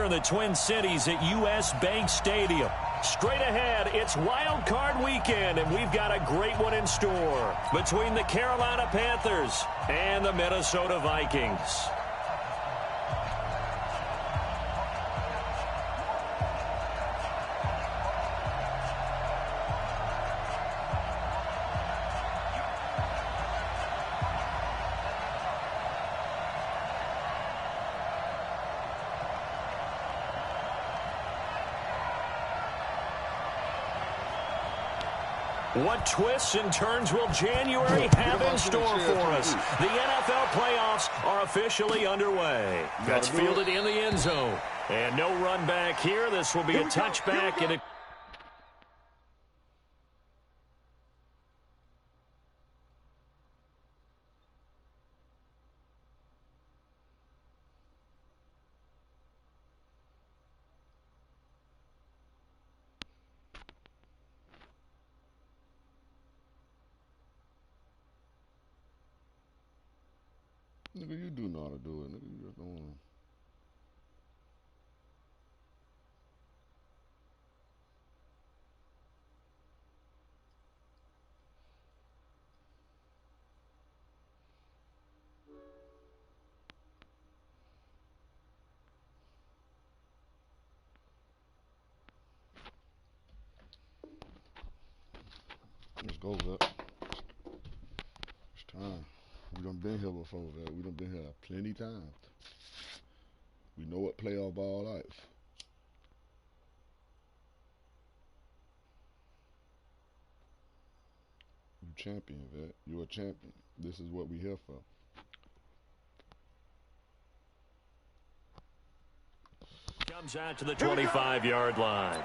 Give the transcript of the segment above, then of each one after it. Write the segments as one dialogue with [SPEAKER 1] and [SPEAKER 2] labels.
[SPEAKER 1] in the Twin Cities at U.S. Bank Stadium. Straight ahead, it's Wild Card Weekend, and we've got a great one in store between the Carolina Panthers and the Minnesota Vikings. What twists and turns will January have in store for us? The NFL playoffs are officially underway. That's fielded in the end zone. And no run back here. This will be a touchback and a...
[SPEAKER 2] Nigga, you do know how to do it. Nigga, you just don't want to. Let's go, Vet. It's time. We done been here before, Vet. We done been here plenty times. We know what playoff ball like. You champion, Vet. You a champion. This is what we here for.
[SPEAKER 1] Comes out to the 25-yard line.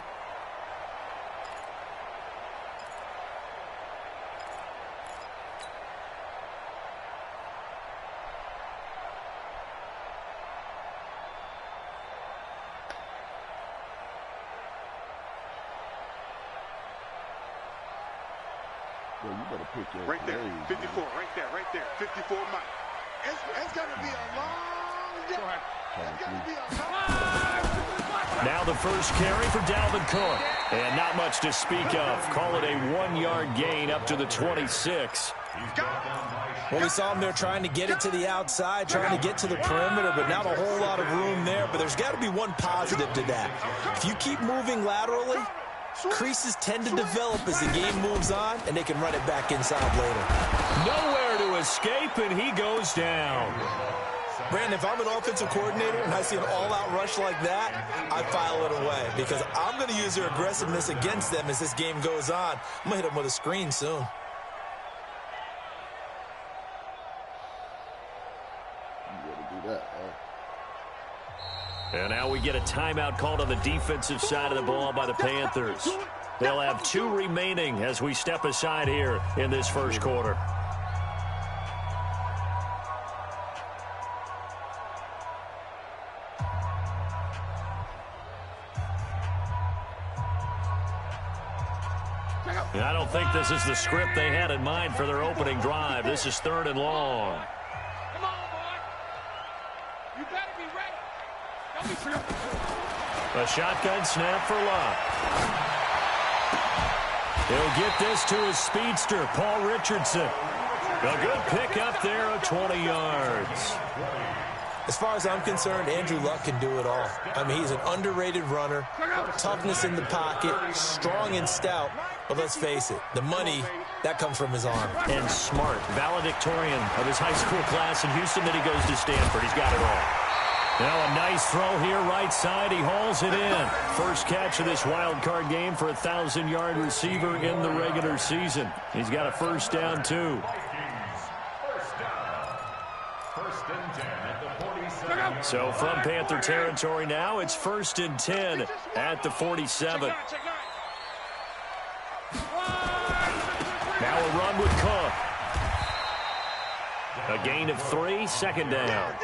[SPEAKER 2] Bro, you better pick your
[SPEAKER 3] right there,
[SPEAKER 2] plays,
[SPEAKER 3] 54, man. right there, 54 Mike. It's going to be a long day. It's going to be a long.
[SPEAKER 1] Now the first carry for Dalvin Cook. And not much to speak of. Call it a 1-yard gain up to the 26.
[SPEAKER 4] Well, we saw him there trying to get it to the outside, trying to get to the perimeter, but not a whole lot of room there. But there's got to be one positive to that. If you keep moving laterally, creases tend to develop as the game moves on, and they can run it back inside later.
[SPEAKER 1] Nowhere to escape, and he goes down.
[SPEAKER 4] Brandon, if I'm an offensive coordinator and I see an all-out rush like that, I file it away because I'm going to use their aggressiveness against them as this game goes on. I'm going to hit them with a screen soon.
[SPEAKER 1] And now we get a timeout called on the defensive side of the ball by the Panthers. They'll have 2 remaining as we step aside here in this first quarter. And I don't think this is the script they had in mind for their opening drive. This is 3rd and long.
[SPEAKER 5] Come on, boy. You better be ready.
[SPEAKER 1] A shotgun snap for Luck. He'll get this to his speedster, Paul Richardson. A good pickup there of 20 yards.
[SPEAKER 4] As far as I'm concerned, Andrew Luck can do it all. I mean, he's an underrated runner, toughness in the pocket, strong and stout. But let's face it, the money, that comes from his arm.
[SPEAKER 1] And smart, valedictorian of his high school class in Houston, then he goes to Stanford. He's got it all. Now a nice throw here, right side. He hauls it in. First catch of this wild card game for a 1,000-yard receiver in the regular season. He's got a first down, too. So from Panther territory now, it's 1st and 10 at the 47. Now a run with Cook. A gain of 3, 2nd down.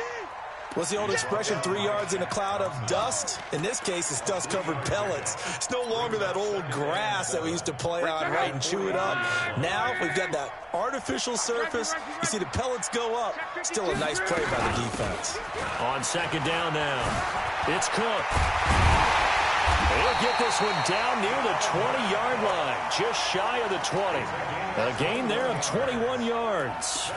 [SPEAKER 4] What's the old expression, 3 yards in a cloud of dust? In this case, it's dust-covered pellets. It's no longer that old grass that we used to play on, right, and chew it up. Now we've got that artificial surface. You see the pellets go up. Still a nice play by the defense.
[SPEAKER 1] On 2nd down now. It's Cook. He'll get this one down near the 20-yard line, just shy of the 20. A gain there of 21 yards.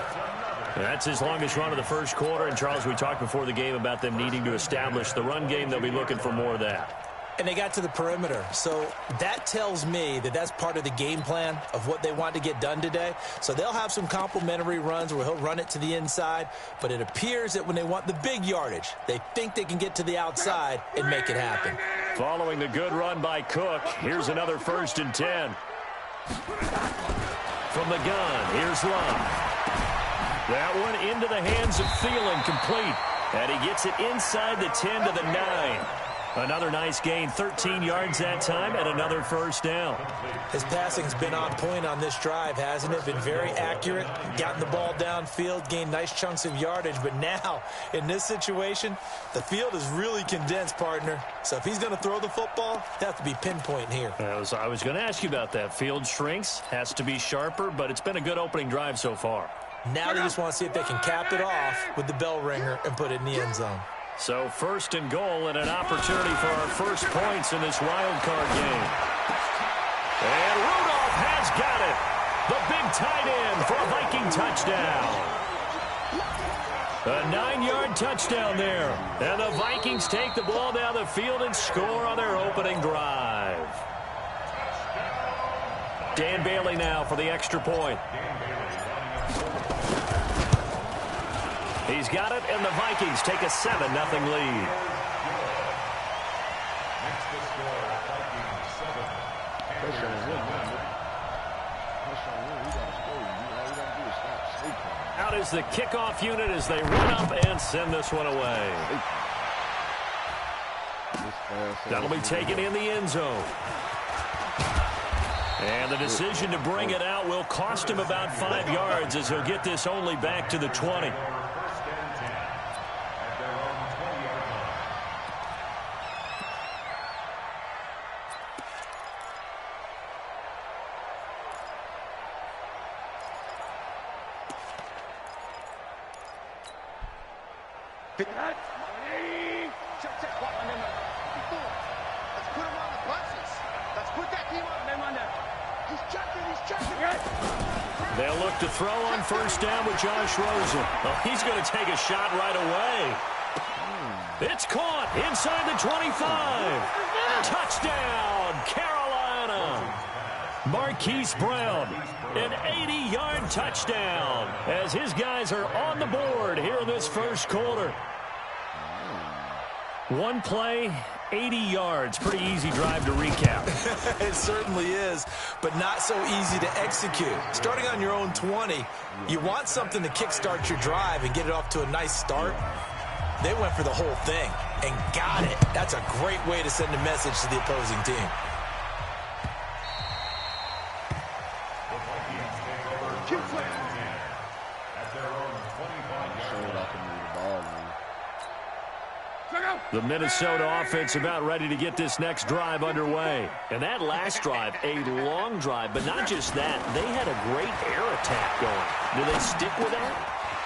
[SPEAKER 1] That's his longest run of the first quarter. And, Charles, we talked before the game about them needing to establish the run game. They'll be looking for more of that.
[SPEAKER 4] And they got to the perimeter. So that tells me that that's part of the game plan of what they want to get done today. So they'll have some complimentary runs where he'll run it to the inside. But it appears that when they want the big yardage, they think they can get to the outside and make it happen.
[SPEAKER 1] Following the good run by Cook, here's another 1st and 10. From the gun, here's Love. That one into the hands of Thielen, complete. And he gets it inside the 10 to the 9. Another nice gain, 13 yards that time, and another 1st down.
[SPEAKER 4] His passing's been on point on this drive, hasn't it? Been very accurate, gotten the ball downfield, gained nice chunks of yardage. But now, in this situation, the field is really condensed, partner. So if he's going to throw the football, they have to be pinpoint here.
[SPEAKER 1] I was going to ask you about that. Field shrinks, has to be sharper, but it's been a good opening drive so far.
[SPEAKER 4] Now they just want to see if they can cap it off with the bell ringer and put it in the end zone.
[SPEAKER 1] So 1st and goal and an opportunity for our first points in this wild card game. And Rudolph has got it. The big tight end for a Viking touchdown. A 9-yard touchdown there. And the Vikings take the ball down the field and score on their opening drive. Dan Bailey now for the extra point. He's got it, and the Vikings take a 7-0 lead. Out is the kickoff unit as they run up and send this one away. That'll be taken in the end zone. And the decision to bring it out will cost him about 5 yards as he'll get this only back to the 20. They'll look to throw on 1st down with Josh Rosen. Oh, he's going to take a shot right away. It's caught inside the 25. Touchdown, Carolina. Marquise Brown, an 80-yard touchdown as his guys are on the board here in this first quarter. One play, 80 yards. Pretty easy drive to recap.
[SPEAKER 4] It certainly is, but not so easy to execute. Starting on your own 20, you want something to kickstart your drive and get it off to a nice start. They went for the whole thing and got it. That's a great way to send a message to the opposing team.
[SPEAKER 1] The Minnesota offense about ready to get this next drive underway. And that last drive, a long drive, but not just that. They had a great air attack going. Do they stick with that?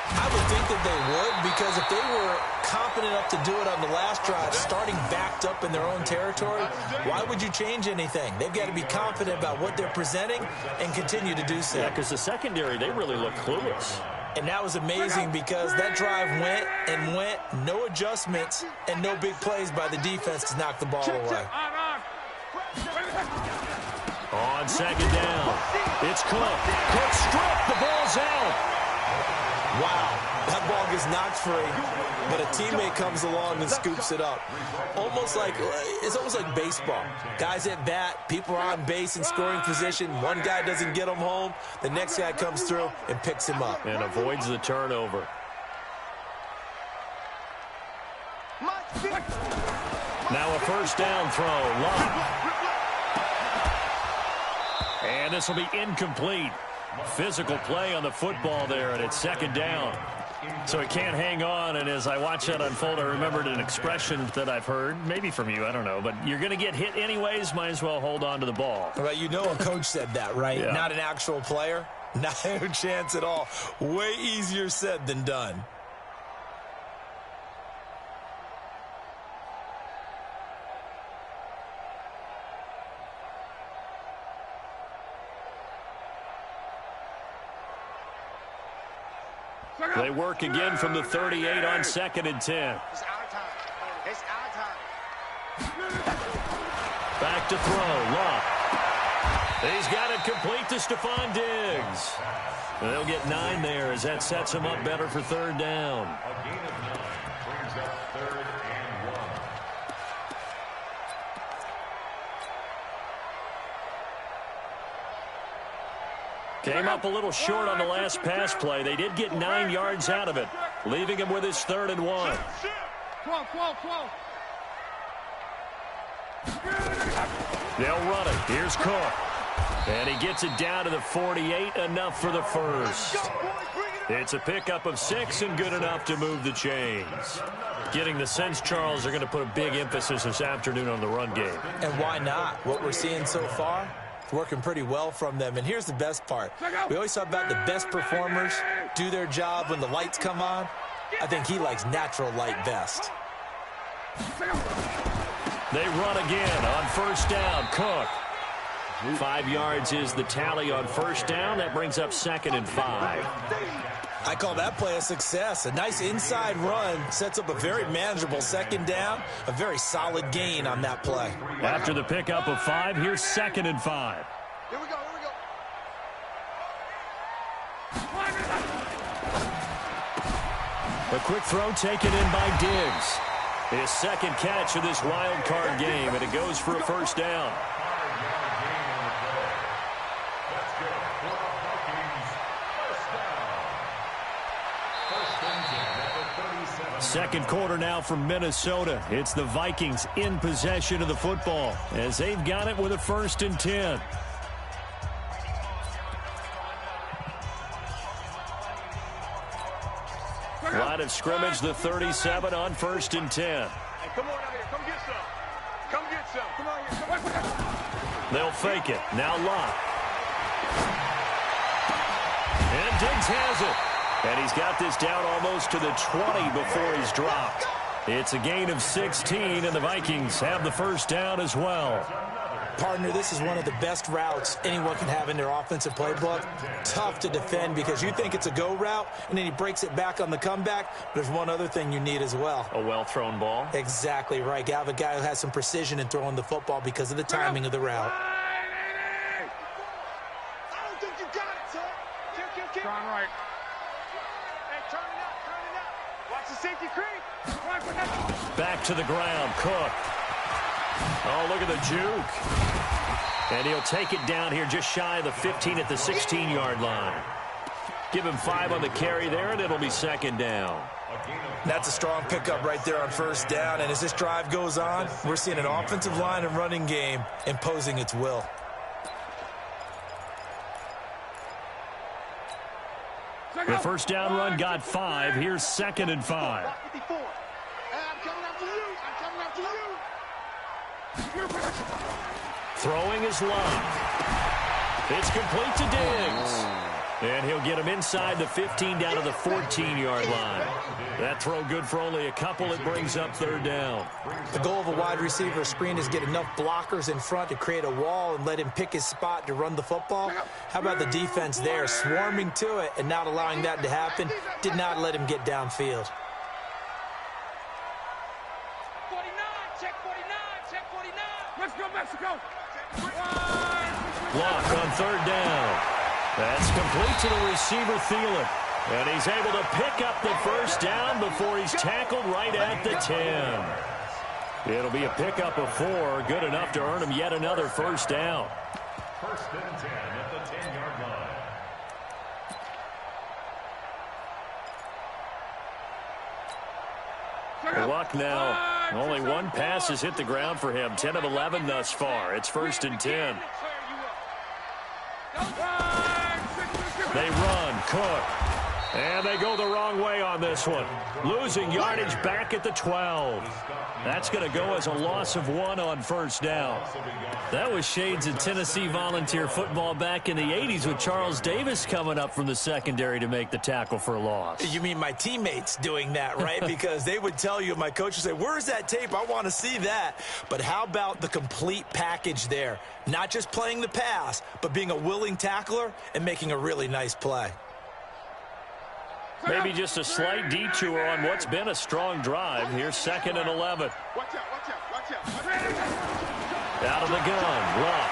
[SPEAKER 4] I would think that they would, because if they were confident enough to do it on the last drive, starting backed up in their own territory, why would you change anything? They've got to be confident about what they're presenting and continue to do so.
[SPEAKER 1] Yeah, because the secondary, they really look clueless.
[SPEAKER 4] And that was amazing because that drive went and went, no adjustments, and no big plays by the defense to knock the ball away.
[SPEAKER 1] On 2nd down, it's Cook. Cook stripped, the ball's out.
[SPEAKER 4] Wow, that ball gets knocked free, but a teammate comes along and scoops it up. It's almost like baseball. Guys at bat, people are on base in scoring position. One guy doesn't get him home. The next guy comes through and picks him up.
[SPEAKER 1] And avoids the turnover. Now a 1st down throw. Love. And this will be incomplete. Physical play on the football there, and it's 2nd down. So he can't hang on, and as I watch that unfold, I remembered an expression that I've heard, maybe from you, I don't know, but you're going to get hit anyways, might as well hold on to the ball.
[SPEAKER 4] Well, you know a coach said that, right?
[SPEAKER 1] Yeah. Not
[SPEAKER 4] an actual player? Not a chance at all. Way easier said than done.
[SPEAKER 1] They work again from the 38 on 2nd and 10.
[SPEAKER 3] It's our time. It's our time.
[SPEAKER 1] Back to throw. Luck. He's got it complete to Stephon Diggs. They'll get 9 there as that sets him up better for 3rd down.
[SPEAKER 6] A gain of 9 brings up 3rd and 1.
[SPEAKER 1] Came up a little short on the last pass play. They did get 9 yards out of it, leaving him with his 3rd and 1.
[SPEAKER 5] 12.
[SPEAKER 1] They'll run it. Here's Cook. And he gets it down to the 48, enough for the first. It's a pickup of 6 and good enough to move the chains. Getting the sense, Charles, are going to put a big emphasis this afternoon on the run game.
[SPEAKER 4] And why not? What we're seeing so far, it's working pretty well from them. And here's the best part. We always talk about the best performers do their job when the lights come on. I think he likes natural light best.
[SPEAKER 1] They run again on 1st down. Cook. 5 yards is the tally on 1st down. That brings up 2nd and 5.
[SPEAKER 4] I call that play a success. A nice inside run sets up a very manageable 2nd down. A very solid gain on that play.
[SPEAKER 1] After the pickup of 5, here's 2nd and 5.
[SPEAKER 3] Here we go.
[SPEAKER 1] A quick throw taken in by Diggs. His 2nd catch of this wild card game, and it goes for a 1st down. Second quarter now from Minnesota. It's the Vikings in possession of the football as they've got it with a 1st and 10. Line of scrimmage, the 37 on 1st and 10.
[SPEAKER 5] Hey, come on out here. Come get some. Come get some. Come on here.
[SPEAKER 1] They'll fake it. Now Lott. And Diggs has it. And he's got this down almost to the 20 before he's dropped. It's a gain of 16, and the Vikings have the 1st down as well.
[SPEAKER 4] Partner, this is one of the best routes anyone can have in their offensive playbook. Tough to defend because you think it's a go route, and then he breaks it back on the comeback. There's one other thing you need as well.
[SPEAKER 1] A well-thrown ball.
[SPEAKER 4] Exactly right. You have a guy who has some precision in throwing the football because of the timing of the route.
[SPEAKER 3] I don't think you got it, son.
[SPEAKER 5] Kick. Trying right. Hey, turn it up. Watch the safety creep.
[SPEAKER 1] Back to the ground, Cook. Oh, look at the juke. And he'll take it down here just shy of the 15 at the 16-yard line. Give him 5 on the carry there, and it'll be 2nd down.
[SPEAKER 4] That's a strong pickup right there on 1st down. And as this drive goes on, we're seeing an offensive line and running game imposing its will.
[SPEAKER 1] The 1st down run got 5. Here's 2nd and 5.
[SPEAKER 3] 54. I'm coming after you.
[SPEAKER 1] Throwing is locked. It's complete to Diggs. And he'll get him inside the 15 down to the 14-yard line. That throw good for only a couple. It brings up 3rd down.
[SPEAKER 4] The goal of a wide receiver screen is get enough blockers in front to create a wall and let him pick his spot to run the football. How about the defense there, swarming to it and not allowing that to happen? Did not let him get downfield.
[SPEAKER 5] 49. Check 49. Let's go, Mexico.
[SPEAKER 1] Block on 3rd down. That's complete to the receiver, Thielen. And he's able to pick up the 1st down before he's tackled right at the 10. It'll be a pickup of 4, good enough to earn him yet another 1st down.
[SPEAKER 6] 1st and 10 at the 10-yard line.
[SPEAKER 1] Luck now. Only one pass has hit the ground for him. 10 of 11 thus far. It's 1st and 10. They run. Cook. And they go the wrong way on this one. Losing yardage back at the 12. That's going to go as a loss of 1 on 1st down. That was shades of Tennessee Volunteer football back in the 80s with Charles Davis coming up from the secondary to make the tackle for a loss.
[SPEAKER 4] You mean my teammates doing that, right? Because they would tell you, my coach would say, where's that tape? I want to see that. But how about the complete package there? Not just playing the pass, but being a willing tackler and making a really nice play.
[SPEAKER 1] Maybe just a slight detour on what's been a strong drive. Here's 2nd and 11.
[SPEAKER 3] Watch out, watch out, watch out.
[SPEAKER 1] Out of the gun. Luck.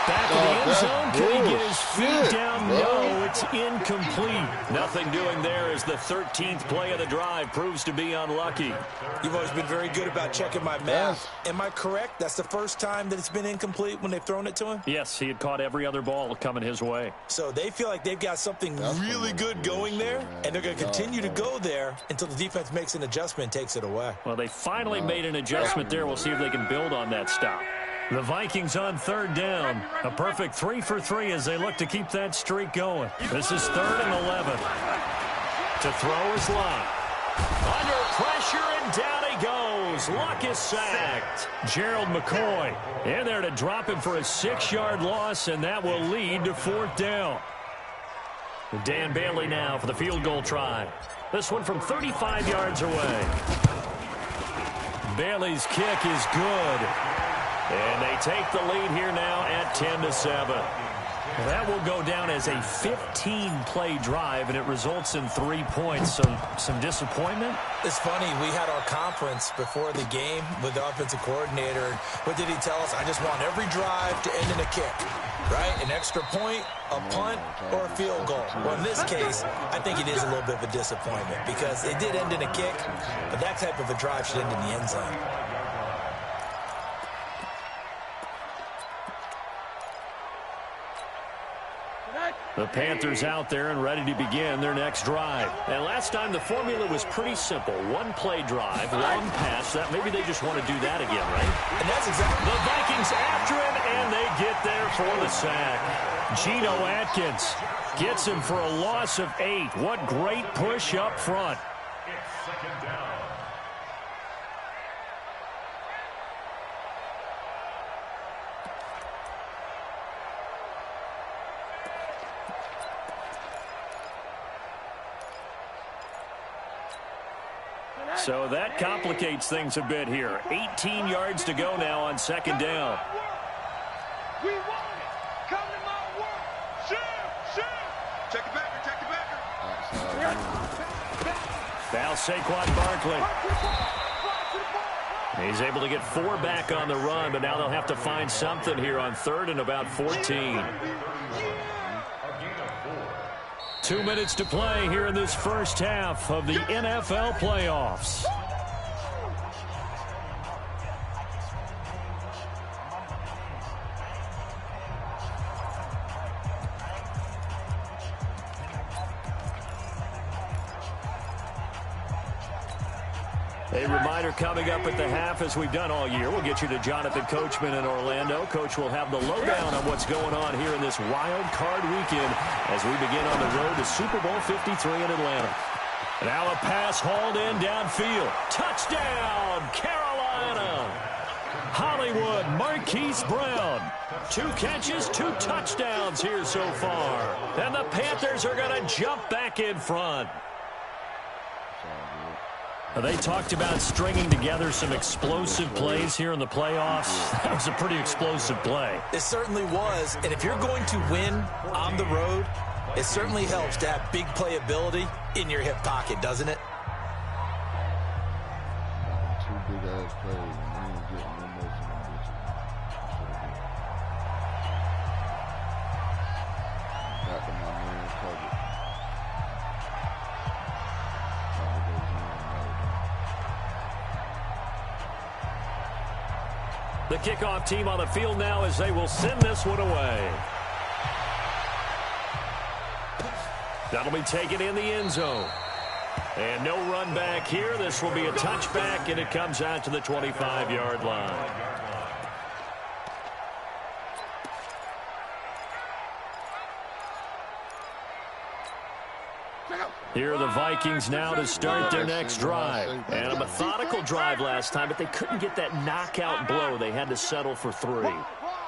[SPEAKER 1] Back to the end zone. Can he get his feet down? No, it's incomplete. Nothing doing there as the 13th play of the drive proves to be unlucky.
[SPEAKER 4] You've always been very good about checking my math. Am I correct? That's the first time that it's been incomplete when they've thrown it to him?
[SPEAKER 1] Yes, he had caught every other ball coming his way.
[SPEAKER 4] So they feel like they've got something really good going there, and they're going to continue to go there until the defense makes an adjustment and takes it away.
[SPEAKER 1] Well, they finally made an adjustment there. We'll see if they can build on that stop. The Vikings on 3rd down. A perfect 3 for 3 as they look to keep that streak going. This is 3rd and 11. To throw is Luck. Under pressure, and down he goes. Luck is sacked. Gerald McCoy in there to drop him for a 6-yard loss, and that will lead to 4th down. Dan Bailey now for the field goal try. This one from 35 yards away. Bailey's kick is good. And they take the lead here now at 10-7. That will go down as a 15-play drive, and it results in 3 points. So some disappointment.
[SPEAKER 4] It's funny. We had our conference before the game with the offensive coordinator. What did he tell us? I just want every drive to end in a kick, right? An extra point, a punt, or a field goal. Well, in this case, I think it is a little bit of a disappointment because it did end in a kick, but that type of a drive should end in the end zone.
[SPEAKER 1] The Panthers out there and ready to begin their next drive. And last time the formula was pretty simple. 1-play drive, long pass. That maybe they just want to do that again, right?
[SPEAKER 4] And that's exactly
[SPEAKER 1] the Vikings after him, and they get there for the sack. Geno Atkins gets him for a loss of 8. What great push up front.
[SPEAKER 6] It's 2nd down.
[SPEAKER 1] So that complicates things a bit here. 18 yards to go now on 2nd down.
[SPEAKER 5] We want it. Come to my work. Shoot, shoot.
[SPEAKER 3] Check it back, check it back.
[SPEAKER 1] Now Saquon Barkley. He's able to get 4 back on the run, but now they'll have to find something here on 3rd and about 14. 2 minutes to play here in this first half of the NFL playoffs. A reminder coming up at the half, as we've done all year. We'll get you to Jonathan Coachman in Orlando. Coach will have the lowdown on what's going on here in this wild card weekend as we begin on the road to Super Bowl 53 in Atlanta. Now a pass hauled in downfield. Touchdown, Carolina. Hollywood, Marquise Brown. 2 catches, 2 touchdowns here so far. And the Panthers are going to jump back in front. They talked about stringing together some explosive plays here in the playoffs. That was a pretty explosive play.
[SPEAKER 4] It certainly was. And if you're going to win on the road, it certainly helps to have big playability in your hip pocket, doesn't it?
[SPEAKER 2] 2 big-ass plays, and we ain't getting no more from them bitches. Back to my man coverage.
[SPEAKER 1] The kickoff team on the field now as they will send this one away. That'll be taken in the end zone. And no run back here. This will be a touchback, and it comes out to the 25-yard line. Here are the Vikings now to start their next drive. And a methodical drive last time, but they couldn't get that knockout blow. They had to settle for 3.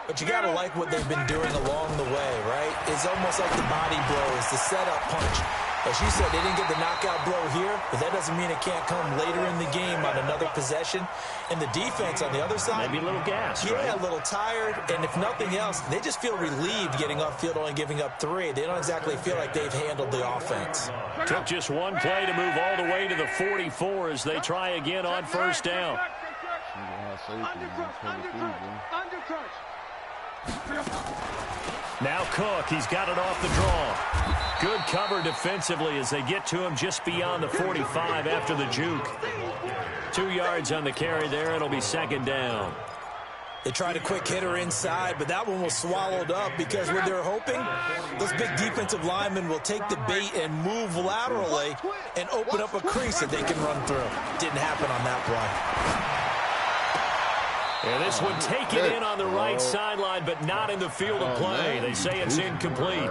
[SPEAKER 4] But you got to like what they've been doing along the way, right? It's almost like the body blows, the setup punch. As you said, they didn't get the knockout blow here, but that doesn't mean it can't come later in the game on another possession. And the defense on the other side,
[SPEAKER 1] maybe a little gassed,
[SPEAKER 4] yeah,
[SPEAKER 1] right?
[SPEAKER 4] a little tired. And if nothing else, they just feel relieved getting off field, only giving up 3. They don't exactly feel like they've handled the offense.
[SPEAKER 1] Took just one play to move all the way to the 44 as they try again on first down. Now Cook, he's got it off the draw. Good cover defensively as they get to him just beyond the 45 after the juke. 2 yards on the carry there. It'll be second down.
[SPEAKER 4] They tried a quick hitter inside, but that one was swallowed up because what they're hoping, those big defensive linemen will take the bait and move laterally and open up a crease that they can run through. Didn't happen on that play.
[SPEAKER 1] And this one taken in on the right sideline, but not in the field of play. They say it's incomplete.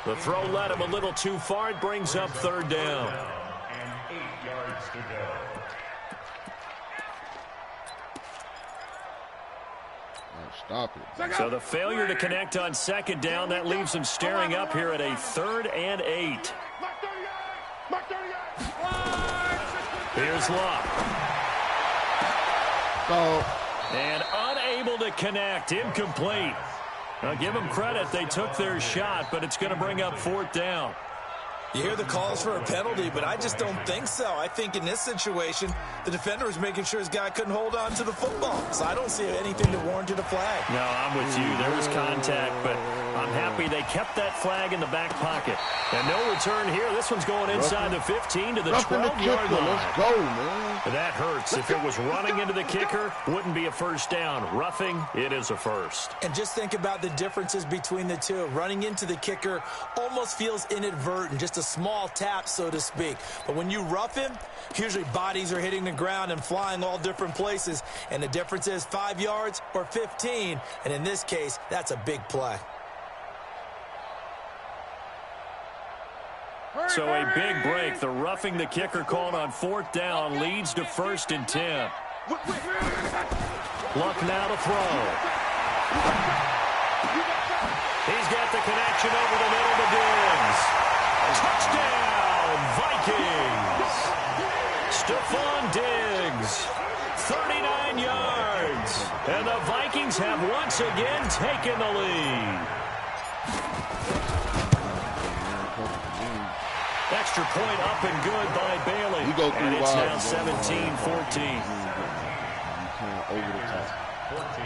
[SPEAKER 1] The throw led him a little too far. It brings up third down.
[SPEAKER 6] And 8 yards to go.
[SPEAKER 2] Stop it.
[SPEAKER 1] So the failure to connect on second down, that leaves them staring up here at a 3rd and 8. Here's Luck. And unable to connect. Incomplete. Now give them credit. They took their shot, but it's going to bring up 4th down.
[SPEAKER 4] You hear the calls for a penalty, but I just don't think so. I think in this situation, the defender was making sure his guy couldn't hold on to the football. So I don't see anything that warranted a flag.
[SPEAKER 1] No, I'm with you. There was contact, but I'm happy they kept that flag in the back pocket. And no return here. This one's going inside the 15 to the 12-yard line.
[SPEAKER 2] Let's go, man.
[SPEAKER 1] That hurts. If it was running into the kicker, wouldn't be a first down. Roughing, it is a first.
[SPEAKER 4] And just think about the differences between the two. Running into the kicker almost feels inadvertent, just a small tap, so to speak. But when you rough him, usually bodies are hitting the ground and flying all different places. And the difference is 5 yards or 15. And in this case, that's a big play.
[SPEAKER 1] So a big break. The roughing the kicker called on 4th down leads to 1st and 10. Luck now to throw. He's got the connection over the middle to Diggs. Touchdown, Vikings. Stephon Diggs, 39 yards. And the Vikings have once again taken the lead. Extra point up and good by Bailey. And it's now 17-14.
[SPEAKER 2] Over the top.
[SPEAKER 6] 14.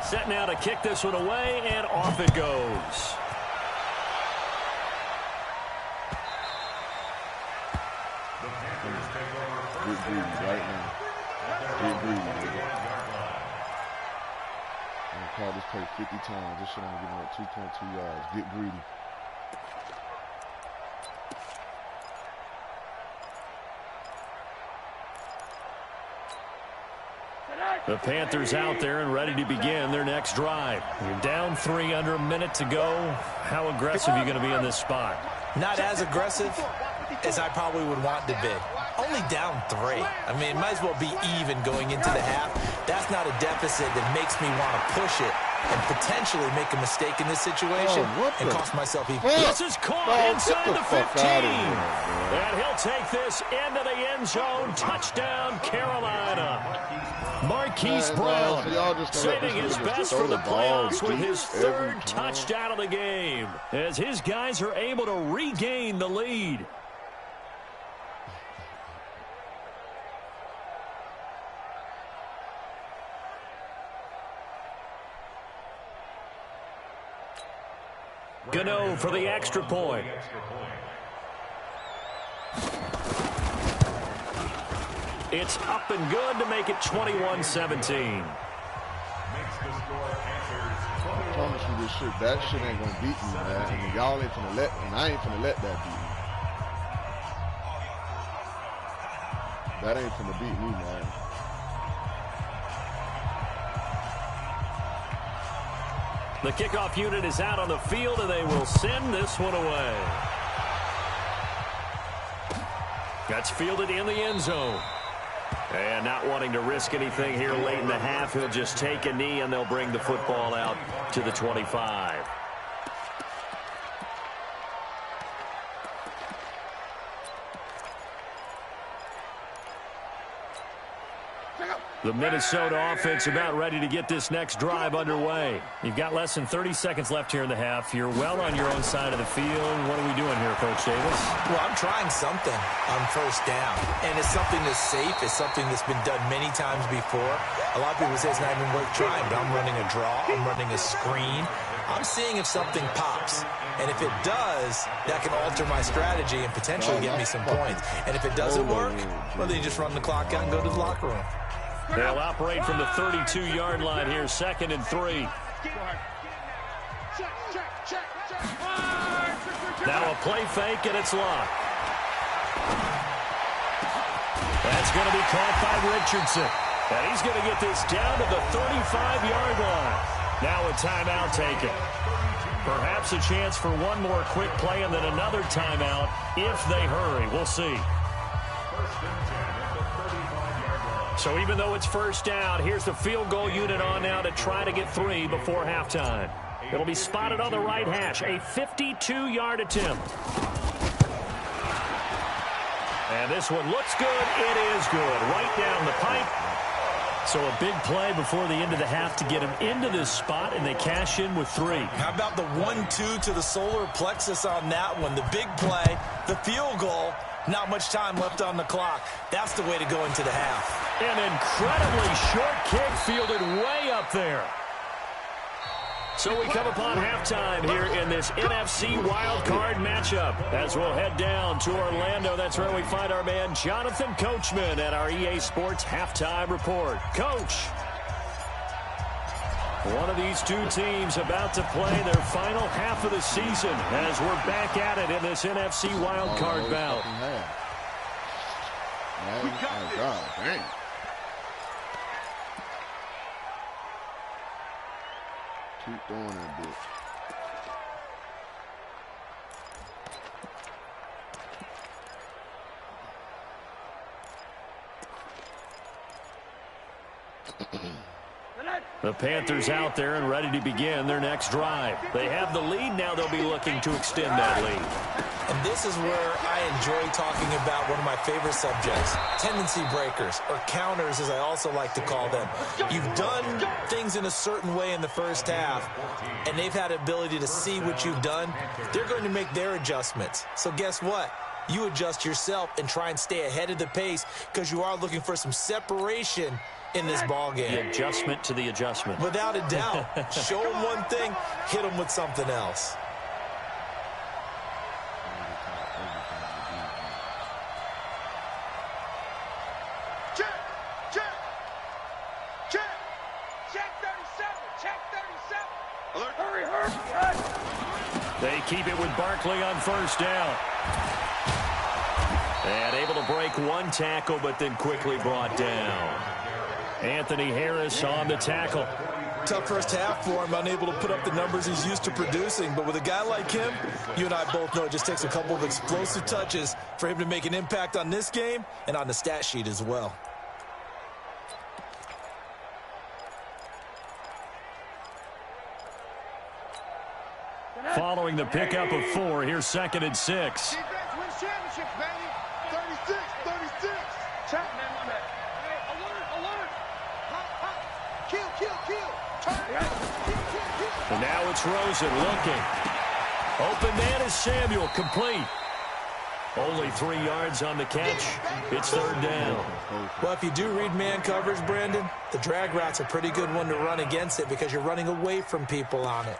[SPEAKER 1] Set now to kick this one away, and off it goes.
[SPEAKER 2] Get greedy right now. Get greedy, baby. I'm gonna call this play 50 times. This shit only giving up 2.2 yards. Get greedy.
[SPEAKER 1] The Panthers out there and ready to begin their next drive. You're down 3, under a minute to go. How aggressive are you going to be in this spot?
[SPEAKER 4] Not as aggressive as I probably would want to be. Only down 3. I mean, it might as well be even going into the half. That's not a deficit that makes me want to push it and potentially make a mistake in this situation and cost myself even.
[SPEAKER 1] This is caught inside the 15. And he'll take this into the end zone. Touchdown, Carolina. Marquise Brown saving his best for the playoffs with his 3rd touchdown of the game as his guys are able to regain the lead. Gano for the extra point. It's up and good to make it 21-17.
[SPEAKER 6] Makes the score Panthers.
[SPEAKER 2] I promise you this shit. That shit ain't gonna beat me, man. And y'all ain't finna let, and I ain't finna let that beat me. That ain't finna beat me, man.
[SPEAKER 1] The kickoff unit is out on the field, and they will send this one away. That's fielded in the end zone. And not wanting to risk anything here late in the half, he'll just take a knee, and they'll bring the football out to the 25. The Minnesota offense about ready to get this next drive underway. You've got less than 30 seconds left here in the half. You're well on your own side of the field. What are we doing here, Coach Davis?
[SPEAKER 4] Well, I'm trying something on first down, and it's something that's safe. It's something that's been done many times before. A lot of people say it's not even worth trying, but I'm running a draw. I'm running a screen. I'm seeing if something pops. And if it does, that can alter my strategy and potentially get me some points. And if it doesn't work, well, then you just run the clock out and go to the locker room.
[SPEAKER 1] They'll operate from the 32-yard line here, 2nd and 3. Now a play fake, and it's locked. That's going to be caught by Richardson. And he's going to get this down to the 35-yard line. Now a timeout taken. Perhaps a chance for one more quick play and then another timeout if they hurry. We'll see. So even though it's first down, here's the field goal unit on now to try to get 3 before halftime. It'll be spotted on the right hash, a 52-yard attempt. And this one looks good. It is good. Right down the pipe. So a big play before the end of the half to get him into this spot, and they cash in with 3.
[SPEAKER 4] How about the 1-2 to the solar plexus on that one? The big play, the field goal, not much time left on the clock. That's the way to go into the half.
[SPEAKER 1] An incredibly short kick fielded way up there. So we come upon halftime here in this NFC wildcard matchup. As we'll head down to Orlando, that's where we find our man Jonathan Coachman at our EA Sports Halftime Report. Coach, one of these two teams about to play their final half of the season as we're back at it in this NFC wildcard bout.
[SPEAKER 2] Oh, God, dang. Keep throwing that bitch.
[SPEAKER 1] The Panthers out there and ready to begin their next drive. They have the lead. Now they'll be looking to extend that lead.
[SPEAKER 4] And this is where I enjoy talking about one of my favorite subjects, tendency breakers, or counters as I also like to call them. You've done things in a certain way in the first half, and they've had the ability to see what you've done. They're going to make their adjustments. So guess what? You adjust yourself and try and stay ahead of the pace because you are looking for some separation in this ball game.
[SPEAKER 1] The adjustment to the adjustment.
[SPEAKER 4] Without a doubt. Show them one thing, hit them with something else.
[SPEAKER 1] They keep it with Barkley on first down. And able to break one tackle, but then quickly brought down. Anthony Harris on the tackle.
[SPEAKER 4] Tough first half for him, unable to put up the numbers he's used to producing. But with a guy like him, you and I both know it just takes a couple of explosive touches for him to make an impact on this game and on the stat sheet as well.
[SPEAKER 1] Following the pickup of 4, here's 2nd and 6.
[SPEAKER 3] Defense wins championships, baby. 36, 36. Check, man, on that. Hey, alert. Hop, hop. Kill. Turn.
[SPEAKER 1] And now it's Rosen looking. Open man is Samuel, complete. Only 3 yards on the catch. It's 3rd down.
[SPEAKER 4] Well, if you do read man coverage, Brandon, the drag route's a pretty good one to run against it because you're running away from people on it.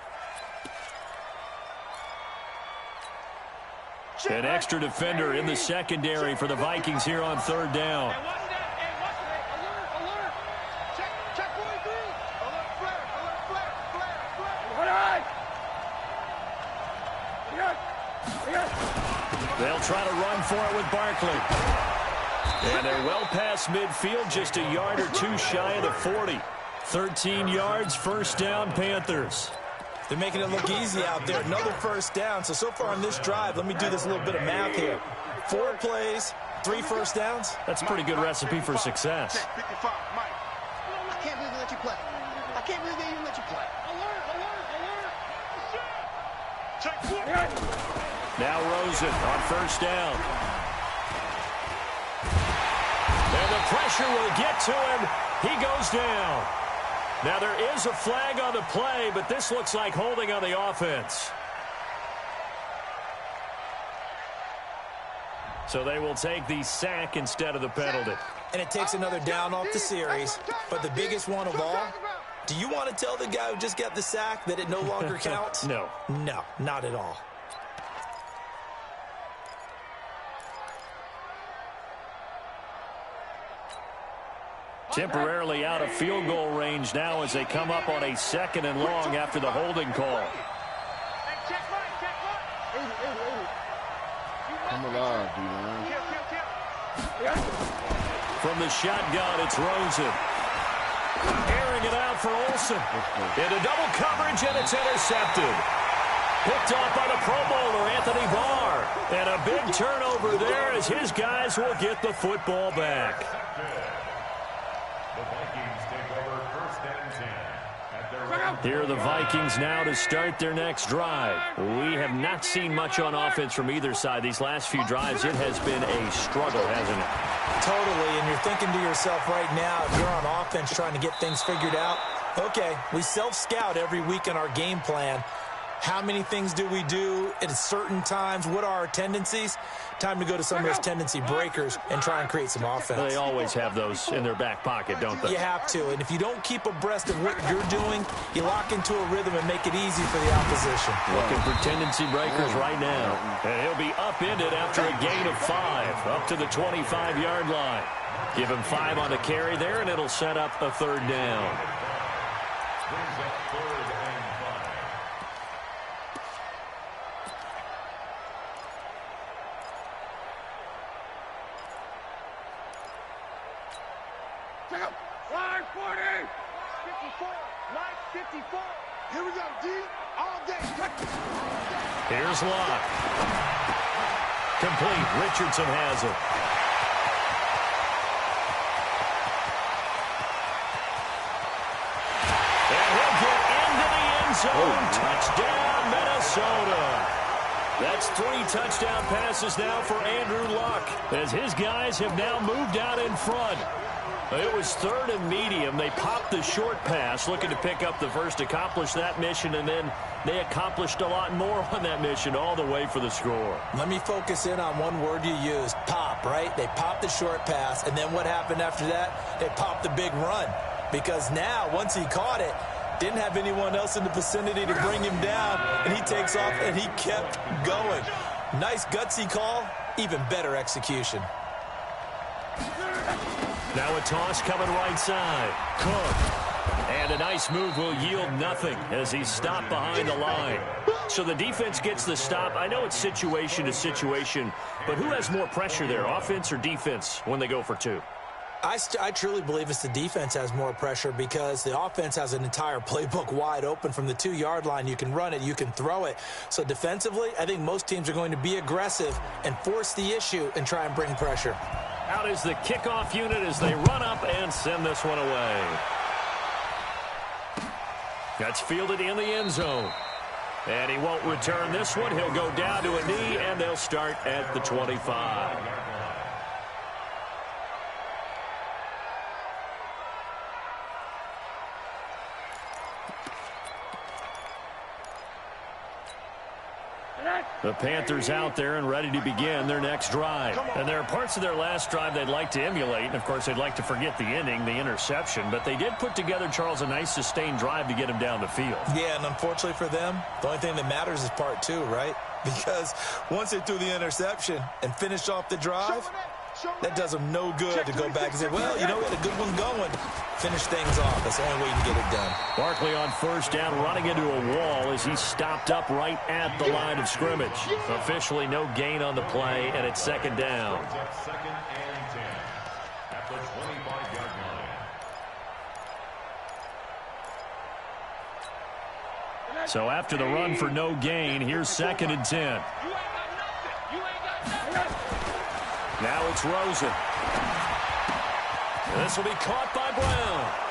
[SPEAKER 1] An extra defender in the secondary for the Vikings here on 3rd down. They'll try to run for it with Barkley. And they're well past midfield, just a yard or 2 shy of the 40. 13 yards, 1st down, Panthers.
[SPEAKER 4] They're making it look easy out there. Another 1st down. So far on this drive, let me do this little bit of math here. 4 plays, 3 first downs.
[SPEAKER 1] That's a pretty good recipe for success.
[SPEAKER 3] 55, Mike.
[SPEAKER 7] I can't believe they let you play. I can't believe they even let you play.
[SPEAKER 1] Now Rosen on first down. And the pressure will get to him. He goes down. Now there is a flag on the play, but this looks like holding on the offense. So they will take the sack instead of the penalty.
[SPEAKER 4] And it takes another down off the series. But the biggest one of all, do you want to tell the guy who just got the sack that it no longer counts?
[SPEAKER 1] No.
[SPEAKER 4] No, not at all.
[SPEAKER 1] Temporarily out of field goal range now as they come up on a 2nd and long after the holding call.
[SPEAKER 2] Come alive, D-line.
[SPEAKER 1] From the shotgun, it's Rosen. Airing it out for Olsen. Into double coverage, and it's intercepted. Picked off by the Pro Bowler, Anthony Barr. And a big turnover there as his guys will get the football back.
[SPEAKER 6] The Vikings take over 1st and 10 at their own.
[SPEAKER 1] Here are the Vikings now to start their next drive. We have not seen much on offense from either side. These last few drives, it has been a struggle, hasn't it?
[SPEAKER 4] Totally, and you're thinking to yourself right now, if you're on offense trying to get things figured out, okay, we self-scout every week in our game plan. How many things do we do at certain times? What are our tendencies? Time to go to some of those tendency breakers and try and create some offense.
[SPEAKER 1] They always have those in their back pocket, don't they?
[SPEAKER 4] You have to, and if you don't keep abreast of what you're doing, you lock into a rhythm and make it easy for the opposition.
[SPEAKER 1] Looking for tendency breakers right now. And he'll be upended after a gain of 5, up to the 25-yard line. Give him 5 on the carry there, and it'll set up a 3rd down.
[SPEAKER 6] Brings up 3rd and 5.
[SPEAKER 5] Line 40! 54! Line 54!
[SPEAKER 3] Here we go, D. All day.
[SPEAKER 1] Here's Locke. Complete. Richardson has it. And he'll get into the end zone. Touchdown, Minnesota. That's 3 touchdown passes now for Andrew Luck as his guys have now moved out in front. It was 3rd and medium. They popped the short pass, looking to pick up the first, accomplish that mission, and then they accomplished a lot more on that mission all the way for the score.
[SPEAKER 4] Let me focus in on one word you used, pop, right? They popped the short pass, and then what happened after that? They popped the big run. Because now, once he caught it, didn't have anyone else in the vicinity to bring him down, and he takes off, and he kept going. Nice gutsy call, even better execution.
[SPEAKER 1] Now a toss coming right side. Cook. And a nice move will yield nothing as he's stopped behind the line. So the defense gets the stop. I know it's situation to situation, but who has more pressure there, offense or defense, when they go for 2?
[SPEAKER 4] I truly believe it's the defense has more pressure because the offense has an entire playbook wide open from the 2-yard line. You can run it, you can throw it. So defensively, I think most teams are going to be aggressive and force the issue and try and bring pressure.
[SPEAKER 1] Out is the kickoff unit as they run up and send this one away. That's fielded in the end zone. And he won't return this one. He'll go down to a knee, and they'll start at the 25. The Panthers out there and ready to begin their next drive. And there are parts of their last drive they'd like to emulate. And, of course, they'd like to forget the ending, the interception. But they did put together, Charles, a nice sustained drive to get him down the field.
[SPEAKER 4] Yeah, and unfortunately for them, the only thing that matters is part 2, right? Because once they threw the interception and finished off the drive, that does them no good to go back and say, well, you know, we had a good one going. Finish things off. That's the only way you can get it done.
[SPEAKER 1] Barkley on first down, running into a wall as he's stopped up right at the line of scrimmage. Officially no gain on the play, and it's 2nd down.
[SPEAKER 6] Brings up 2nd and 10 at the 25-yard line.
[SPEAKER 1] So after the run for no gain, here's 2nd and 10. Now it's Rosen. This will be caught by Brown.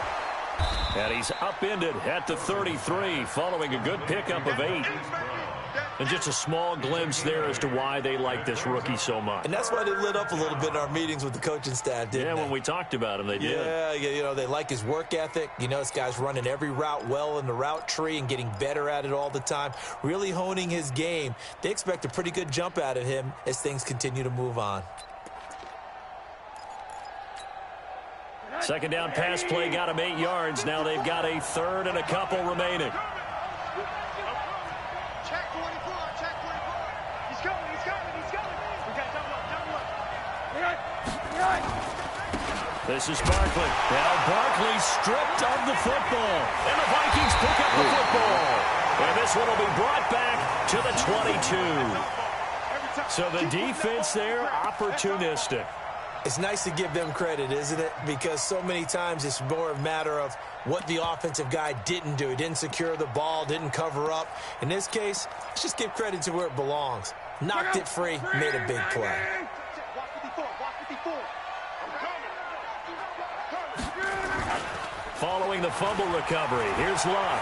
[SPEAKER 1] And he's upended at the 33 following a good pickup of 8. And just a small glimpse there as to why they like this rookie so much.
[SPEAKER 4] And that's why they lit up a little bit in our meetings with the coaching staff, didn't they?
[SPEAKER 1] When we talked about him, they did.
[SPEAKER 4] Yeah, you know, they like his work ethic. You know, this guy's running every route well in the route tree and getting better at it all the time, really honing his game. They expect a pretty good jump out of him as things continue to move on.
[SPEAKER 1] Second down pass play got him 8 yards. Now they've got a third and a couple remaining.
[SPEAKER 5] Check 24, check 24. He's coming, he's coming, he's coming. We got double up.
[SPEAKER 1] This is Barkley. Now Barkley stripped of the football. And the Vikings pick up the football. And this one will be brought back to the 22. So the defense there, opportunistic.
[SPEAKER 4] It's nice to give them credit, isn't it? Because so many times it's more a matter of what the offensive guy didn't do. He didn't secure the ball, didn't cover up. In this case, let's just give credit to where it belongs. Knocked it free, made a big play.
[SPEAKER 1] Following the fumble recovery, here's Love.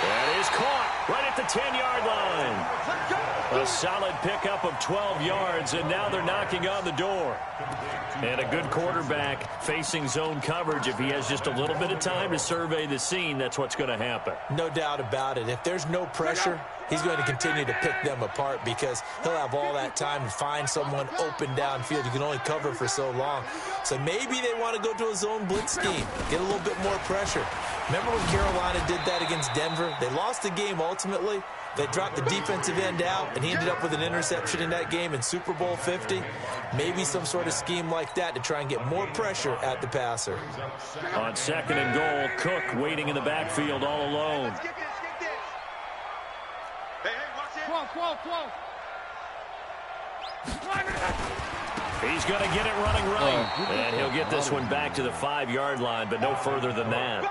[SPEAKER 1] That is caught right at the 10-yard line. A solid pickup of 12 yards, and now they're knocking on the door. And a good quarterback facing zone coverage. If he has just a little bit of time to survey the scene, that's what's going to happen.
[SPEAKER 4] No doubt about it. If there's no pressure, he's going to continue to pick them apart because he'll have all that time to find someone open downfield. You can only cover for so long. So maybe they want to go to a zone blitz scheme, get a little bit more pressure. Remember when Carolina did that against Denver? They lost the game ultimately. They dropped the defensive end out, and he ended up with an interception in that game in Super Bowl 50. Maybe some sort of scheme like that to try and get more pressure at the passer.
[SPEAKER 1] On second and goal, Cook waiting in the backfield all alone.
[SPEAKER 5] Hey, watch it. Whoa.
[SPEAKER 1] He's going to get it running right. And he'll get this one back to the 5-yard line, but no further than that.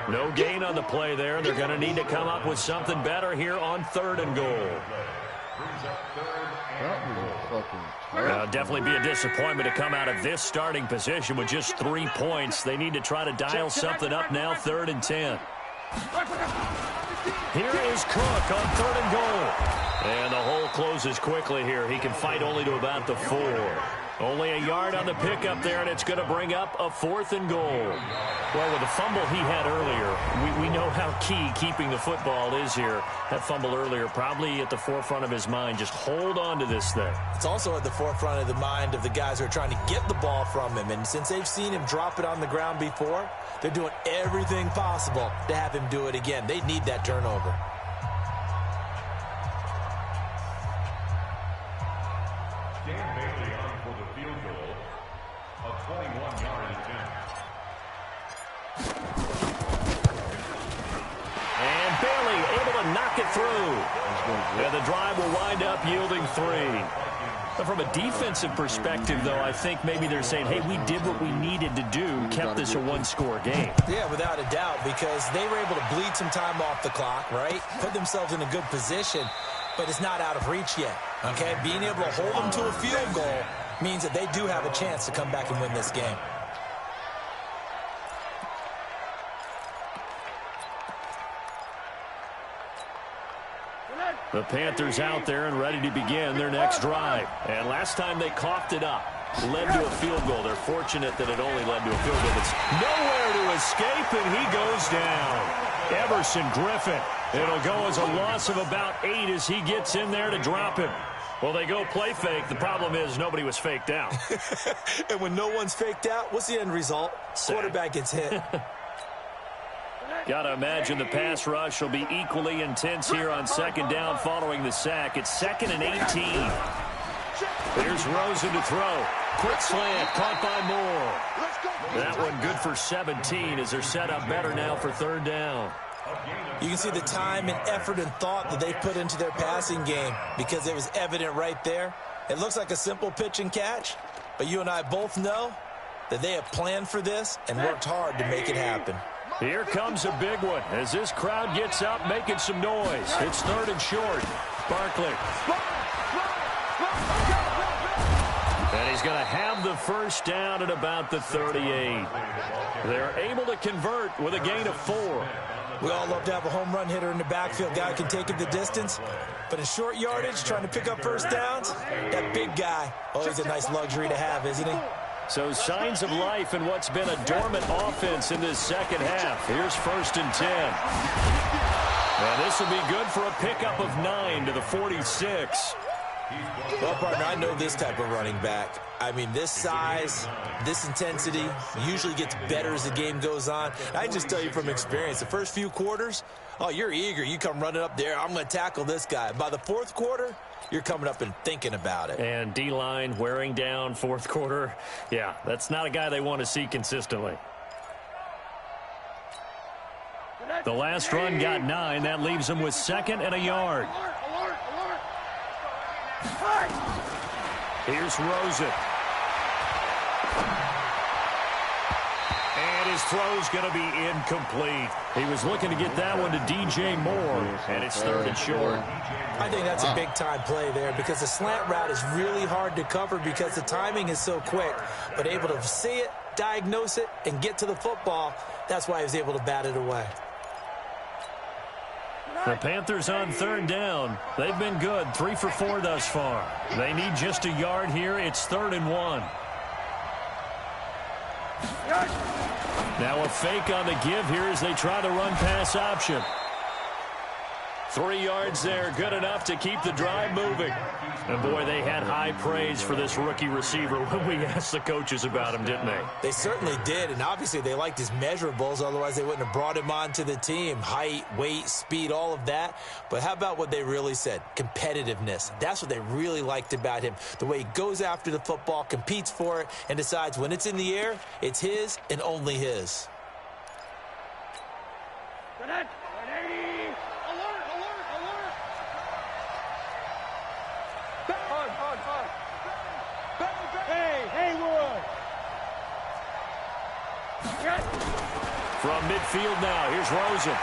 [SPEAKER 1] No gain on the play there. They're going to need to come up with something better here on third and goal. Definitely be a disappointment to come out of this starting position with just 3 points. They need to try to dial something up now, 3rd and 10. Here is Cook on third and goal. And the hole closes quickly here. He can fight only to about the 4. Only a yard on the pickup there, and it's going to bring up a 4th and goal. Well, with the fumble he had earlier, we know how key keeping the football is here. That fumble earlier probably at the forefront of his mind. Just hold on to this thing.
[SPEAKER 4] It's also at the forefront of the mind of the guys who are trying to get the ball from him. And since they've seen him drop it on the ground before, they're doing everything possible to have him do it again. They need that turnover.
[SPEAKER 1] Knock it through. And the drive will wind up yielding 3. But from a defensive perspective, though, I think maybe they're saying, hey, we did what we needed to do, kept this a 1-score game.
[SPEAKER 4] Yeah, without a doubt, because they were able to bleed some time off the clock, right? Put themselves in a good position, but it's not out of reach yet, okay? Being able to hold them to a field goal means that they do have a chance to come back and win this game.
[SPEAKER 1] The Panthers out there and ready to begin their next drive. And last time they coughed it up, led to a field goal. They're fortunate that it only led to a field goal. It's nowhere to escape, and he goes down. Everson Griffin. It'll go as a loss of about 8 as he gets in there to drop him. Well, they go play fake. The problem is nobody was faked out.
[SPEAKER 4] And when no one's faked out, what's the end result? Quarterback gets hit.
[SPEAKER 1] Got to imagine the pass rush will be equally intense here on second down following the sack. It's 2nd and 18. Here's Rosen to throw. Quick slant, caught by Moore. That one good for 17 as they're set up better now for 3rd down.
[SPEAKER 4] You can see the time and effort and thought that they put into their passing game because it was evident right there. It looks like a simple pitch and catch, but you and I both know that they have planned for this and worked hard to make it happen.
[SPEAKER 1] Here comes a big one as this crowd gets up making some noise. It's 3rd and short. Barkley. And he's going to have the first down at about the 38. They're able to convert with a gain of 4.
[SPEAKER 4] We all love to have a home run hitter in the backfield. Guy can take it the distance. But in short yardage, trying to pick up first downs, that big guy, always a nice luxury to have, isn't he?
[SPEAKER 1] So signs of life in what's been a dormant offense in this second half. Here's 1st and 10. And this will be good for a pickup of 9 to the 46.
[SPEAKER 4] Well, partner, I know this type of running back. I mean, this size, this intensity usually gets better as the game goes on. I just tell you from experience, the first few quarters, oh, you're eager. You come running up there, I'm going to tackle this guy. By the 4th quarter, you're coming up and thinking about it.
[SPEAKER 1] And D-line wearing down 4th quarter. Yeah, that's not a guy they want to see consistently. The last run got 9. That leaves them with 2nd and a yard. Here's Rosen. And his throw's going to be incomplete. He was looking to get that one to DJ Moore, and it's 3rd and short.
[SPEAKER 4] I think that's a big-time play there because the slant route is really hard to cover because the timing is so quick. But able to see it, diagnose it, and get to the football, that's why he was able to bat it away.
[SPEAKER 1] The Panthers on 3rd down. They've been good, 3 for 4 thus far. They need just a yard here. It's 3rd and 1. Now a fake on the give here as they try the run-pass option. 3 yards there, good enough to keep the drive moving. And boy, they had high praise for this rookie receiver when we asked the coaches about him, didn't they?
[SPEAKER 4] They certainly did, and obviously they liked his measurables, otherwise they wouldn't have brought him onto the team. Height, weight, speed, all of that. But how about what they really said? Competitiveness. That's what they really liked about him. The way he goes after the football, competes for it, and decides when it's in the air, it's his and only his.
[SPEAKER 1] From midfield now, here's Rosen.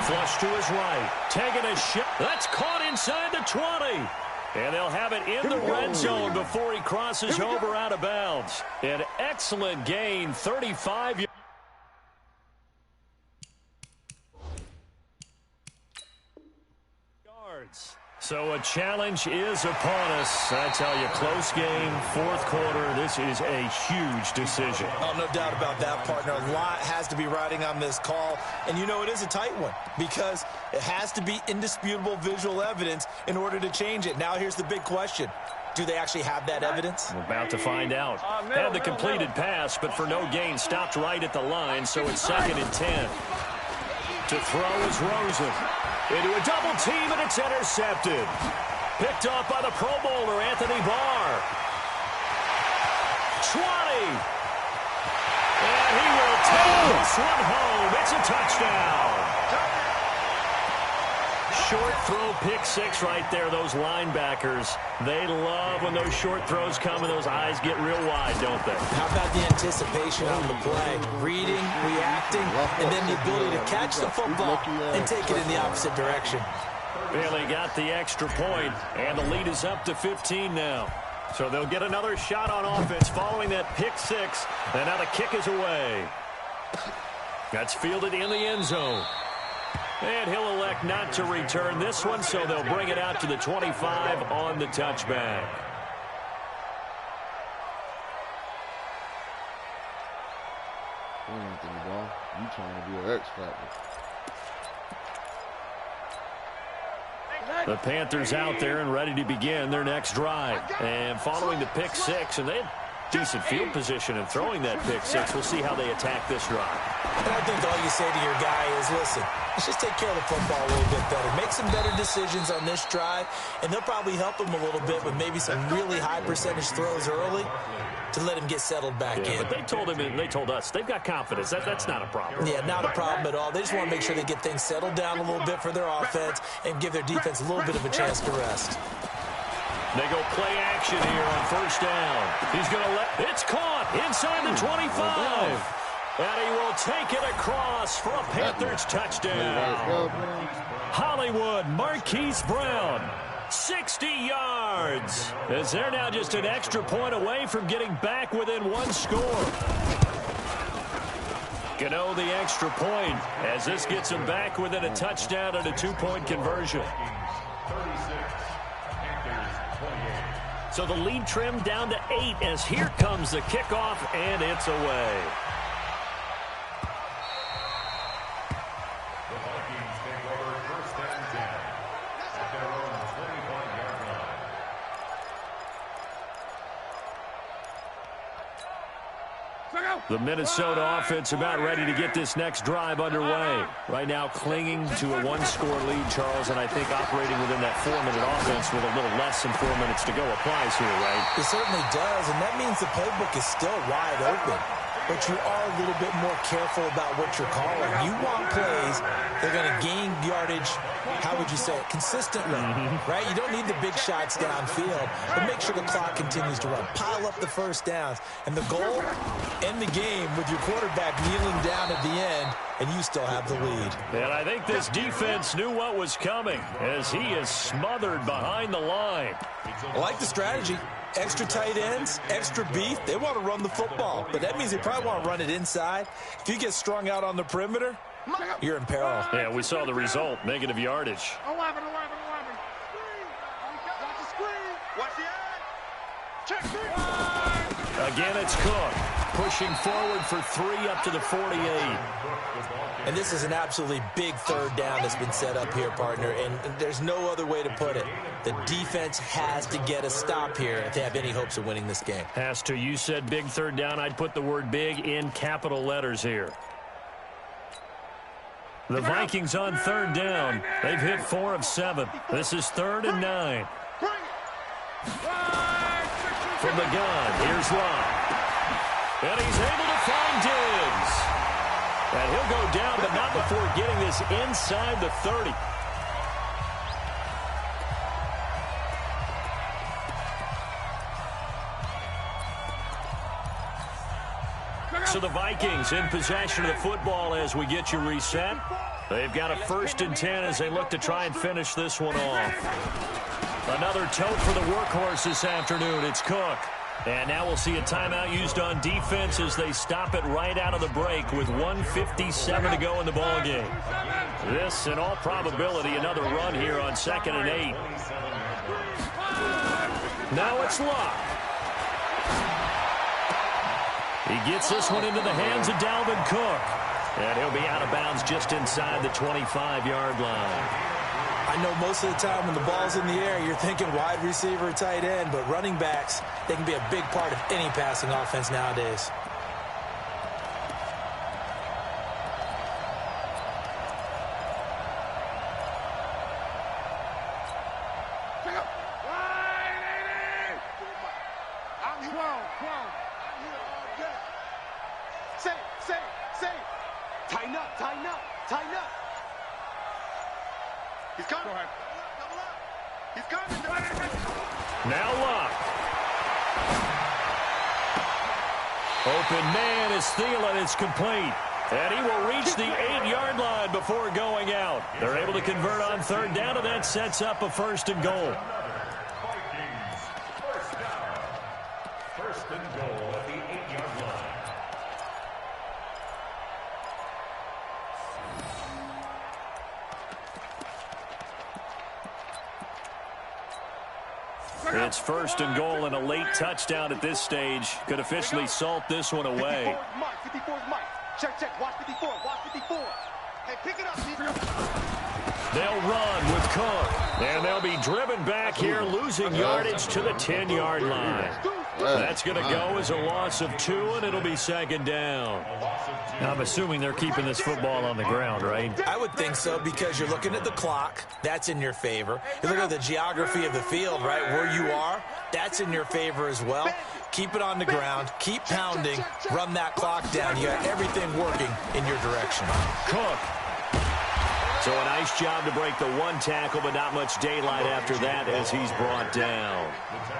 [SPEAKER 1] Flush to his right. Taking a shot. That's caught inside the 20. And they'll have it in the red zone before he crosses over out of bounds. An excellent gain, 35 yards. So a challenge is upon us. I tell you, close game, 4th quarter. This is a huge decision.
[SPEAKER 4] Oh, no doubt about that, partner. A lot has to be riding on this call. And you know it is a tight one because it has to be indisputable visual evidence in order to change it. Now here's the big question. Do they actually have that evidence?
[SPEAKER 1] We're about to find out. Had the completed pass, but for no gain, stopped right at the line, so it's 2nd and 10. To throw is Rosen. Into a double team, and it's intercepted. Picked off by the Pro Bowler, Anthony Barr. 20. And he will take this one home. It's a touchdown. Short throw, pick 6 right there. Those linebackers, they love when those short throws come and those eyes get real wide, don't they?
[SPEAKER 4] How about the anticipation on the play? Reading, reacting, and then the ability to catch the football and take it in the opposite direction.
[SPEAKER 1] Bailey got the extra point, and the lead is up to 15 now. So they'll get another shot on offense following that pick 6, and now the kick is away. That's fielded in the end zone. And he'll elect not to return this one, so they'll bring it out to the 25 on the touchback.
[SPEAKER 2] You trying to be an X factor.
[SPEAKER 1] The Panthers out there and ready to begin their next drive. And following the pick 6, and they had decent field position in throwing that pick 6. We'll see how they attack this drive.
[SPEAKER 4] And I think all you say to your guy is, listen, let's just take care of the football a little bit better. Make some better decisions on this drive, and they'll probably help him a little bit with maybe some really high percentage throws early to let him get settled back in.
[SPEAKER 1] But they told him, and they told us, they've got confidence. That's not a problem.
[SPEAKER 4] Yeah, not a problem at all. They just want to make sure they get things settled down a little bit for their offense and give their defense a little bit of a chance to rest.
[SPEAKER 1] They go play action here on 1st down. He's going to it's caught inside the 25. And he will take it across for a Panthers touchdown. Hollywood Marquise Brown. 60 yards. As they're now just an extra point away from getting back within one score. Gano the extra point as this gets them back within a touchdown and a 2-point conversion.
[SPEAKER 6] 36, Panthers 28.
[SPEAKER 1] So the lead trimmed down to 8 as here comes the kickoff, and it's away.
[SPEAKER 6] The Vikings take over first and 10 at their own 25-yard line.
[SPEAKER 1] The Minnesota offense about ready to get this next drive underway. Right now clinging to a one-score lead, Charles, and I think operating within that 4-minute offense with a little less than 4 minutes to go applies here, right?
[SPEAKER 4] It certainly does, and that means the playbook is still wide open. But you are a little bit more careful about what you're calling. You want plays that are going to gain yardage, how would you say it, consistently, right? You don't need the big shots downfield, but make sure the clock continues to run. Pile up the first downs. And the goal, end the game with your quarterback kneeling down at the end, and you still have the lead.
[SPEAKER 1] And I think this defense knew what was coming as he is smothered behind the line.
[SPEAKER 4] I like the strategy. Extra tight ends, extra beef. They want to run the football, but that means they probably want to run it inside. If you get strung out on the perimeter, you're in peril.
[SPEAKER 1] Yeah, we saw the result, negative yardage.
[SPEAKER 5] 11. Watch the screen. Watch the edge. Check three.
[SPEAKER 1] Again, it's Cook pushing forward for 3 up to the 48.
[SPEAKER 4] And this is an absolutely big third down that's been set up here, partner, and there's no other way to put it. The defense has to get a stop here if they have any hopes of winning this game.
[SPEAKER 1] Has to. You said big third down. I'd put the word big in capital letters here. The Vikings on third down. They've hit 4 of 7. This is 3rd and 9. From the gun, here's Locke. And he's able to find Diggs. And he'll go down, but not before getting this inside the 30. So the Vikings in possession of the football as we get you reset. They've got a 1st and 10 as they look to try and finish this one off. Another tote for the workhorse this afternoon. It's Cook. And now we'll see a timeout used on defense as they stop it right out of the break with 1:57 to go in the ballgame. This, in all probability, another run here on 2nd and 8. Now it's Locke. He gets this one into the hands of Dalvin Cook. And he'll be out of bounds just inside the 25-yard line.
[SPEAKER 4] I know most of the time when the ball's in the air, you're thinking wide receiver, tight end, but running backs, they can be a big part of any passing offense nowadays.
[SPEAKER 7] Tighten up.
[SPEAKER 5] He's coming. Go ahead.
[SPEAKER 7] Double up. He's coming.
[SPEAKER 1] Now Locke. Open man is Thielen. It's complete. And he will reach the 8-yard line before going out. They're able to convert on third down, and that sets up a 1st and goal.
[SPEAKER 6] Vikings, 1st down. 1st and goal at the 8-yard line.
[SPEAKER 1] It's 1st and goal and a late touchdown at this stage. Could officially salt this one away.
[SPEAKER 7] 54 is Mike. Check. Watch 54. Watch 54. Hey, pick it up.
[SPEAKER 1] They'll run with Cook. And they'll be driven back here, losing yardage to the 10-yard line. That's going to go as a loss of 2, and it'll be 2nd down. I'm assuming they're keeping this football on the ground, right?
[SPEAKER 4] I would think so, because you're looking at the clock. That's in your favor. You're looking at the geography of the field, right, where you are. That's in your favor as well. Keep it on the ground. Keep pounding. Run that clock down. You got everything working in your direction.
[SPEAKER 1] Cook. So a nice job to break the 1 tackle, but not much daylight after that as he's brought down.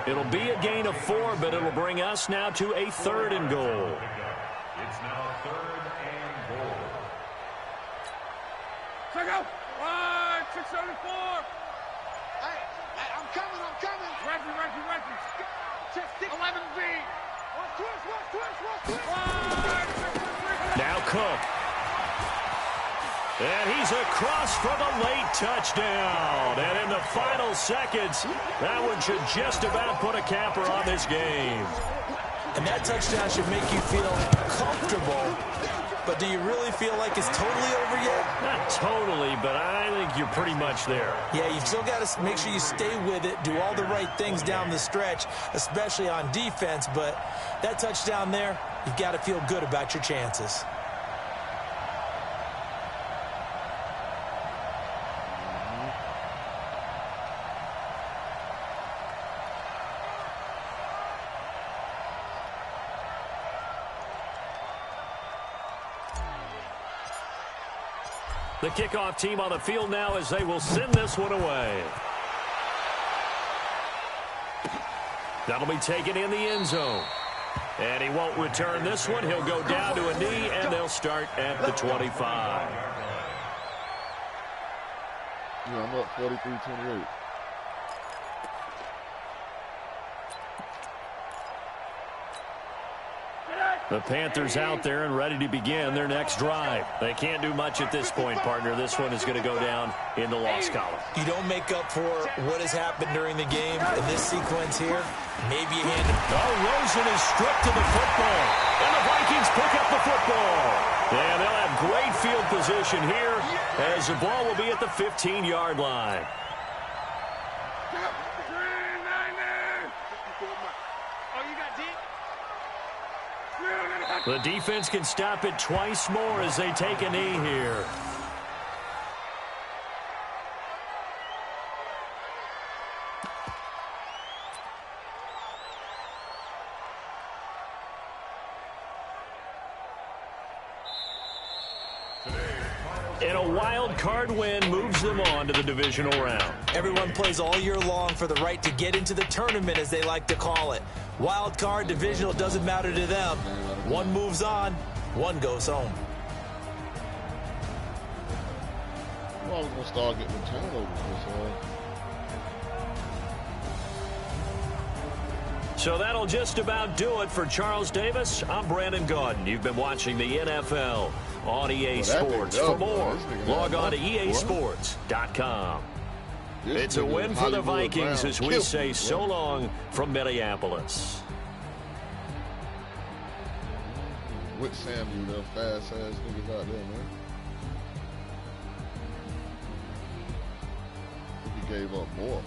[SPEAKER 1] It'll be a gain of 4, but it'll bring us now to a 3rd and goal.
[SPEAKER 6] It's now 3rd and goal.
[SPEAKER 5] Check out. 674.
[SPEAKER 7] Hey, I'm
[SPEAKER 1] Now Cook. And he's across for the late touchdown. And in the final seconds, that one should just about put a capper on this game.
[SPEAKER 4] And that touchdown should make you feel comfortable. But do you really feel like it's totally over yet?
[SPEAKER 1] Not totally, but I think you're pretty much there.
[SPEAKER 4] Yeah, you've still got to make sure you stay with it, do all the right things down the stretch, especially on defense. But that touchdown there, you've got to feel good about your chances.
[SPEAKER 1] The kickoff team on the field now as they will send this one away. That'll be taken in the end zone. And he won't return this one. He'll go down to a knee, and they'll start at the 25.
[SPEAKER 2] Yeah, I'm up 43-28.
[SPEAKER 1] The Panthers out there and ready to begin their next drive. They can't do much at this point, partner. This one is going to go down in the loss column.
[SPEAKER 4] You don't make up for what has happened during the game in this sequence here. Maybe you hand him.
[SPEAKER 1] Oh, Rosen is stripped to the football. And the Vikings pick up the football. And they'll have great field position here as the ball will be at the 15-yard line. The defense can stop it twice more as they take a knee here. And a wild card win moves them on to the divisional round.
[SPEAKER 4] Everyone plays all year long for the right to get into the tournament, as they like to call it. Wild card, divisional, doesn't matter to them. One moves on, one goes home.
[SPEAKER 2] Well, I was going to start getting the turnovers.
[SPEAKER 1] So that'll just about do it for Charles Davis. I'm Brandon Gaudin. You've been watching the NFL on EA Sports. For more, log on to easports.com. It's a win for the Vikings as we say so long from Minneapolis.
[SPEAKER 2] With Samuel, them fast-ass niggas out there, man. He gave up more.